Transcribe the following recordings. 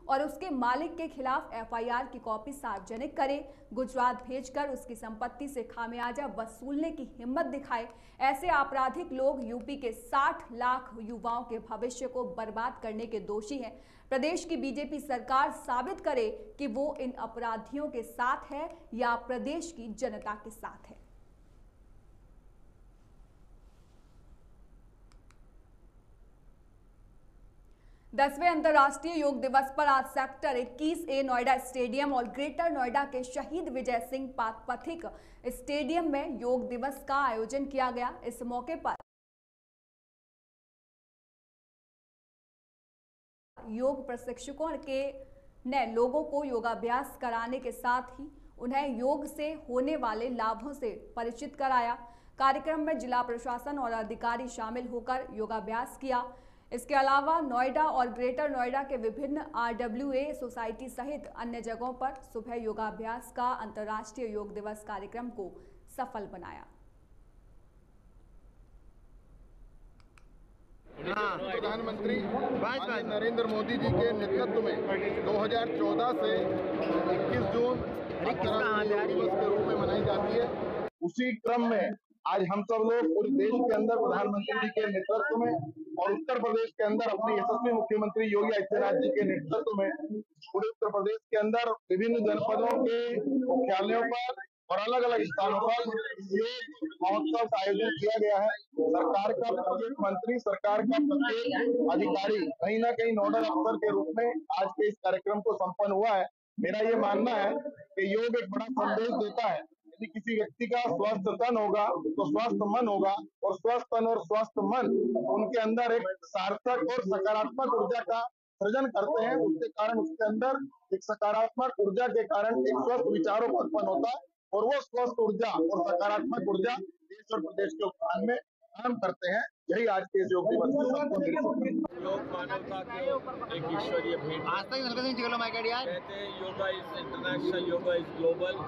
और उसके मालिक के खिलाफ एफआईआर की कॉपी सार्वजनिक करे, गुजरात भेजकर उसकी संपत्ति से खामियाजा वसूलने की हिम्मत दिखाए। ऐसे आपराधिक लोग यूपी के 60 लाख युवाओं के भविष्य को बर्बाद करने के दोषी हैं। प्रदेश की बीजेपी सरकार साबित करे कि वो इन अपराधियों के साथ है या प्रदेश की जनता के साथ है। दसवें अंतर्राष्ट्रीय योग दिवस पर आज सेक्टर 21A नोएडा स्टेडियम और ग्रेटर नोएडा के शहीद विजय सिंह पथिक स्टेडियम में योग दिवस का आयोजन किया गया। इस मौके पर योग प्रशिक्षकों ने लोगों को योगाभ्यास कराने के साथ ही उन्हें योग से होने वाले लाभों से परिचित कराया। कार्यक्रम में जिला प्रशासन और अधिकारी शामिल होकर योगाभ्यास किया। इसके अलावा नोएडा और ग्रेटर नोएडा के विभिन्न RWA सोसाइटी सहित अन्य जगहों पर सुबह योगाभ्यास का अंतर्राष्ट्रीय योग दिवस कार्यक्रम को सफल बनाया। प्रधानमंत्री नरेंद्र मोदी जी के नेतृत्व में 2014 से 21 जून अंतर्राष्ट्रीय योग दिवस के रूप में मनाई जाती है। उसी क्रम में आज हम सब लोग पूरे देश के अंदर प्रधानमंत्री जी के नेतृत्व में और उत्तर प्रदेश के अंदर अपने यशस्वी मुख्यमंत्री योगी आदित्यनाथ जी के नेतृत्व में पूरे उत्तर प्रदेश के अंदर विभिन्न जनपदों के मुख्यालयों पर और अलग अलग स्थानों पर योग महोत्सव का आयोजन किया गया है। सरकार का प्रत्येक मंत्री, सरकार का प्रत्येक अधिकारी कहीं ना कहीं नोडल अफसर के रूप में आज के इस कार्यक्रम को संपन्न हुआ है। मेरा ये मानना है कि योग एक बड़ा संदेश देता है। यदि किसी व्यक्ति का स्वस्थ तन होगा तो स्वस्थ मन होगा, और स्वस्थ तन और स्वस्थ मन उनके अंदर एक सार्थक और सकारात्मक ऊर्जा का सृजन करते हैं। उसके कारण उसके अंदर एक सकारात्मक ऊर्जा के कारण एक स्वस्थ विचारों का उत्पन्न होता है, और वो स्वस्थ ऊर्जा और सकारात्मक ऊर्जा देश और प्रदेश के उत्थान में काम करते हैं। यही आज के योग दिवस की सबको मिली। योग मानवता के एक ईश्वरीय भेंट। आज तक कहते हैं yoga is international, yoga is global,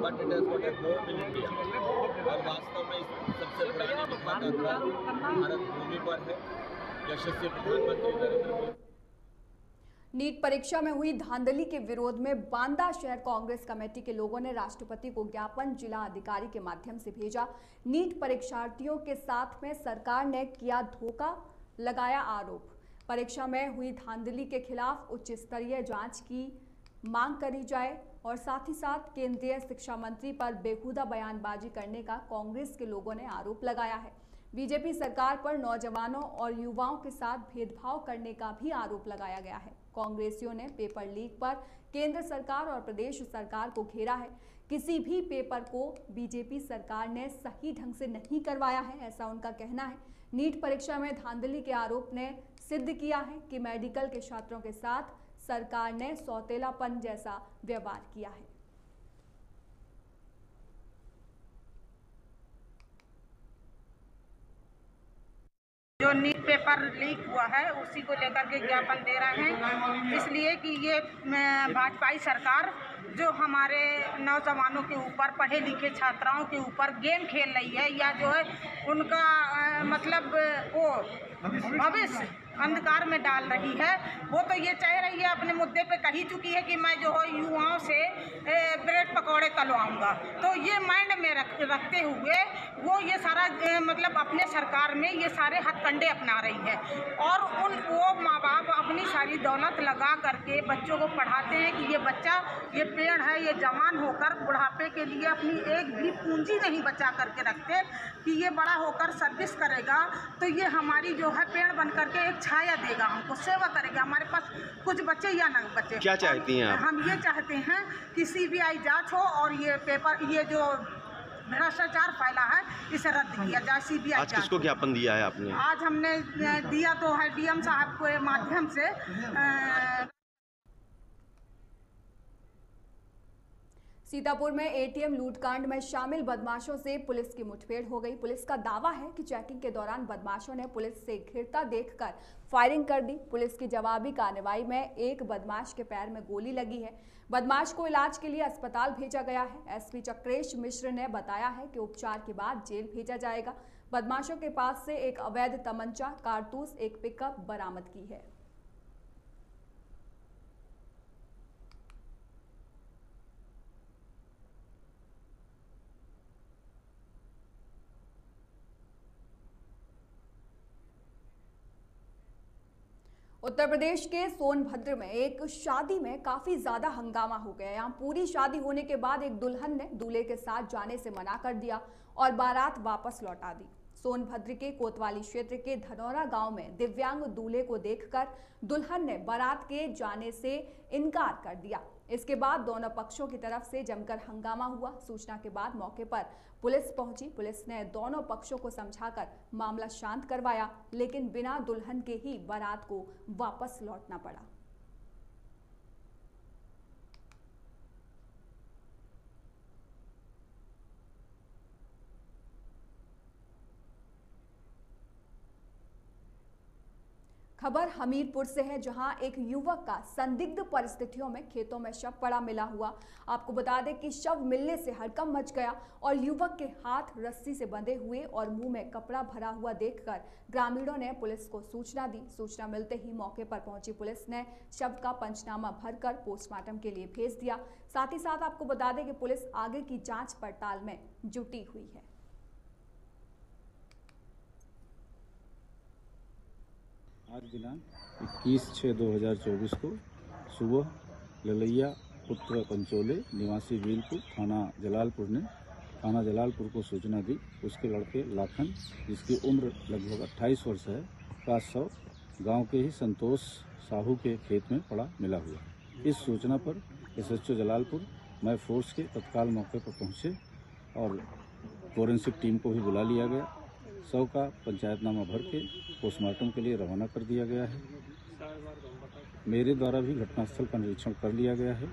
but it has got a home in India. और वास्तव में सबसे पुरानी विकास भारत भूमि पर है। यशस्वी प्रधानमंत्री नरेंद्र मोदी। नीट परीक्षा में हुई धांधली के विरोध में बांदा शहर कांग्रेस कमेटी के लोगों ने राष्ट्रपति को ज्ञापन जिला अधिकारी के माध्यम से भेजा। नीट परीक्षार्थियों के साथ में सरकार ने किया धोखा, लगाया आरोप। परीक्षा में हुई धांधली के खिलाफ उच्च स्तरीय जांच की मांग करी जाए और साथ ही साथ केंद्रीय शिक्षा मंत्री पर बेहुदा बयानबाजी करने का कांग्रेस के लोगों ने आरोप लगाया है। बीजेपी सरकार पर नौजवानों और युवाओं के साथ भेदभाव करने का भी आरोप लगाया गया है। कांग्रेसियों ने पेपर लीक पर केंद्र सरकार और प्रदेश सरकार को घेरा है। किसी भी पेपर को बीजेपी सरकार ने सही ढंग से नहीं करवाया है, ऐसा उनका कहना है। नीट परीक्षा में धांधली के आरोप ने सिद्ध किया है कि मेडिकल के छात्रों के साथ सरकार ने सौतेलापन जैसा व्यवहार किया है। जो नीट पेपर लीक हुआ है उसी को लेकर के ज्ञापन दे रहे हैं, इसलिए कि ये भाजपाई सरकार जो हमारे नौजवानों के ऊपर, पढ़े लिखे छात्राओं के ऊपर गेम खेल रही है, या जो है उनका मतलब वो भविष्य अंधकार में डाल रही है। वो तो ये चाह रही है, अपने मुद्दे पे कही चुकी है कि मैं जो है युवाओं से ब्रेड पकौड़े तलवाऊंगा। तो ये माइंड में रखते हुए वो ये सारा मतलब अपने सरकार में ये सारे हथकंडे अपना रही है, और वो माँ बाप अपनी सारी दौलत लगा करके बच्चों को पढ़ाते हैं कि ये बच्चा, ये पेड़ है, ये जवान होकर बुढ़ापे के लिए अपनी एक भी पूंजी नहीं बचा करके रखते कि ये बड़ा होकर सर्विस करेगा, तो ये हमारी जो है पेड़ बन करके एक छाया देगा, हमको सेवा करेगा। हमारे पास कुछ बच्चे या ना बच्चे, क्या चाहती हैं आप? हम ये चाहते हैं कि CBI जांच हो और ये पेपर, ये जो भ्रष्टाचार फैला है इसे रद्द किया जाए। CBI आज किसको ज्ञापन दिया है आपने? आज हमने दिया तो है DM साहब के माध्यम से। सीतापुर में ATM लूटकांड में शामिल बदमाशों से पुलिस की मुठभेड़ हो गई। पुलिस का दावा है कि चेकिंग के दौरान बदमाशों ने पुलिस से घिरता देखकर फायरिंग कर दी। पुलिस की जवाबी कार्रवाई में एक बदमाश के पैर में गोली लगी है। बदमाश को इलाज के लिए अस्पताल भेजा गया है। SP चक्रेश मिश्र ने बताया है कि उपचार के बाद जेल भेजा जाएगा। बदमाशों के पास से एक अवैध तमंचा, कारतूस, एक पिकअप बरामद की है। उत्तर प्रदेश के सोनभद्र में एक शादी में काफी ज्यादा हंगामा हो गया। यहाँ पूरी शादी होने के बाद एक दुल्हन ने दूल्हे के साथ जाने से मना कर दिया और बारात वापस लौटा दी। सोनभद्र के कोतवाली क्षेत्र के धनौरा गांव में दिव्यांग दूल्हे को देखकर दुल्हन ने बारात के जाने से इनकार कर दिया। इसके बाद दोनों पक्षों की तरफ से जमकर हंगामा हुआ। सूचना के बाद मौके पर पुलिस पहुंची। पुलिस ने दोनों पक्षों को समझाकर मामला शांत करवाया, लेकिन बिना दुल्हन के ही बारात को वापस लौटना पड़ा। खबर हमीरपुर से है, जहां एक युवक का संदिग्ध परिस्थितियों में खेतों में शव पड़ा मिला हुआ। आपको बता दें कि शव मिलने से हड़कंप मच गया और युवक के हाथ रस्सी से बंधे हुए और मुंह में कपड़ा भरा हुआ देखकर ग्रामीणों ने पुलिस को सूचना दी। सूचना मिलते ही मौके पर पहुंची पुलिस ने शव का पंचनामा भरकर पोस्टमार्टम के लिए भेज दिया। साथ ही साथ आपको बता दें कि पुलिस आगे की जाँच पड़ताल में जुटी हुई है। आज दिनांक 21/6/2024 को सुबह ललैया पुत्र पंचोले निवासी वीलपुर थाना जलालपुर को सूचना दी। उसके लड़के लाखन, जिसकी उम्र लगभग 28 वर्ष है, का शव गांव के ही संतोष साहू के खेत में पड़ा मिला हुआ। इस सूचना पर SHO जलालपुर मैं फोर्स के तत्काल मौके पर पहुंचे और फोरेंसिक टीम को भी बुला लिया गया। शव का पंचायतनामा भर के पोस्टमार्टम के लिए रवाना कर दिया गया है। मेरे द्वारा भी घटनास्थल का निरीक्षण कर लिया गया है।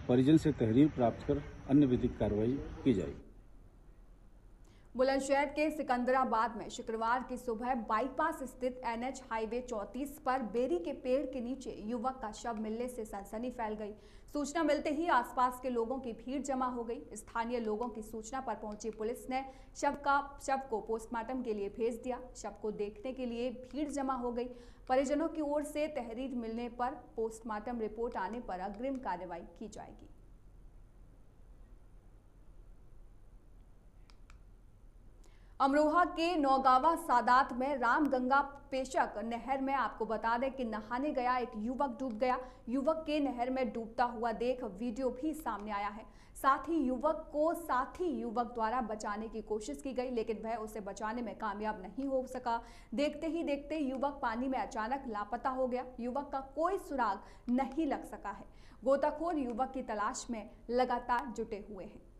परिजन से तहरीर प्राप्त कर अन्य विधिक कार्रवाई की जाएगी। बुलंदशहर के सिकंदराबाद में शुक्रवार की सुबह बाईपास स्थित NH हाईवे 34 पर बेरी के पेड़ के नीचे युवक का शव मिलने से सनसनी फैल गई। सूचना मिलते ही आसपास के लोगों की भीड़ जमा हो गई। स्थानीय लोगों की सूचना पर पहुंची पुलिस ने शव को पोस्टमार्टम के लिए भेज दिया। शव को देखने के लिए भीड़ जमा हो गई। परिजनों की ओर से तहरीर मिलने पर पोस्टमार्टम रिपोर्ट आने पर अग्रिम कार्रवाई की जाएगी। अमरोहा के नौगावा सादात में रामगंगा पेशक नहर में आपको बता दें कि नहाने गया एक युवक डूब गया। युवक के नहर में डूबता हुआ देख वीडियो भी सामने आया है। साथ ही युवक द्वारा बचाने की कोशिश की गई, लेकिन वह उसे बचाने में कामयाब नहीं हो सका। देखते ही देखते युवक पानी में अचानक लापता हो गया। युवक का कोई सुराग नहीं लग सका है। गोताखोर युवक की तलाश में लगातार जुटे हुए हैं।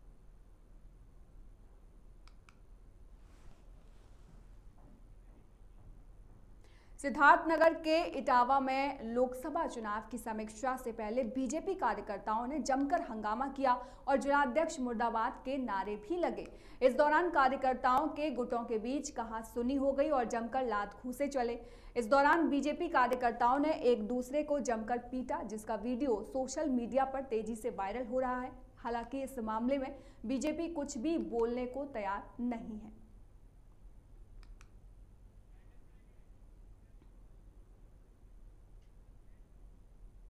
सिद्धार्थनगर के इटावा में लोकसभा चुनाव की समीक्षा से पहले बीजेपी कार्यकर्ताओं ने जमकर हंगामा किया और जिलाध्यक्ष मुर्दाबाद के नारे भी लगे। इस दौरान कार्यकर्ताओं के गुटों के बीच कहासुनी हो गई और जमकर लात घूंसे चले। इस दौरान बीजेपी कार्यकर्ताओं ने एक दूसरे को जमकर पीटा, जिसका वीडियो सोशल मीडिया पर तेजी से वायरल हो रहा है। हालांकि इस मामले में बीजेपी कुछ भी बोलने को तैयार नहीं है।